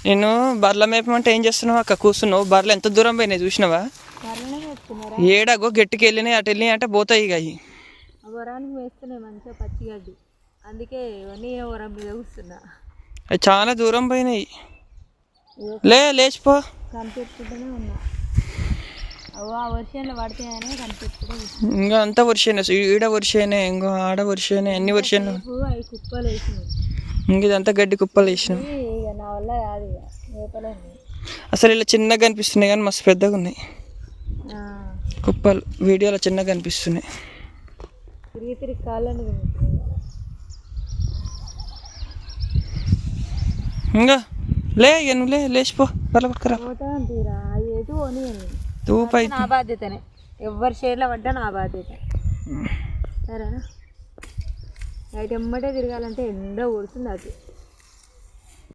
నేను బర్రెల మేపమంటే ఏం చేస్తున్నావు అక్క? కూర్చున్నావు. బర్రెలు ఎంత దూరం పోయినాయి చూసినావా? ఏడాగో గట్టికి వెళ్ళినాయి, అటు వెళ్ళినాయి అంటే పోతాయి. ఇక అవి వరానికి వేస్తున్నాయి మంచిగా పచ్చిగడ్డి, అందుకే నేను వరం మీద కూర్చున్నా. అవి చాలా దూరం పోయినాయి. లేచిపో. కనిపెట్టుకుంటూనే ఉన్నా. ఆ వర్షంలో పడితేనే కనిపెట్టుకుంటే ఇంకా అంతా వర్షేనే, ఈడ వర్షేనే, ఇంకో ఆడ వర్షేనే, అన్ని వర్షాలు. అవి కుప్పలు వేసినాయి. ఇంక ఇదంతా గడ్డి కుప్పలు వేసినాం. ఇక నా వల్ల కాదు, ఇక మేపలేము. అసలు ఇలా చిన్నగా కనిపిస్తున్నాయి కానీ మస్తు పెద్దగా ఉన్నాయి కుప్పలు. వీడియోలో చిన్నగా కనిపిస్తున్నాయి. తిరిగి కాళ్ళని ఇంకా ఇక నువ్వు లేచిపో. బర్రెలు పట్టుకురా. నా బాధ్యతనే, ఎవరి షేర్లో పడ్డా నా బాధ్యత. సరేనా? నైట్ ఎమ్మటే తిరగాలంటే ఎండ కొడుతుంది. అది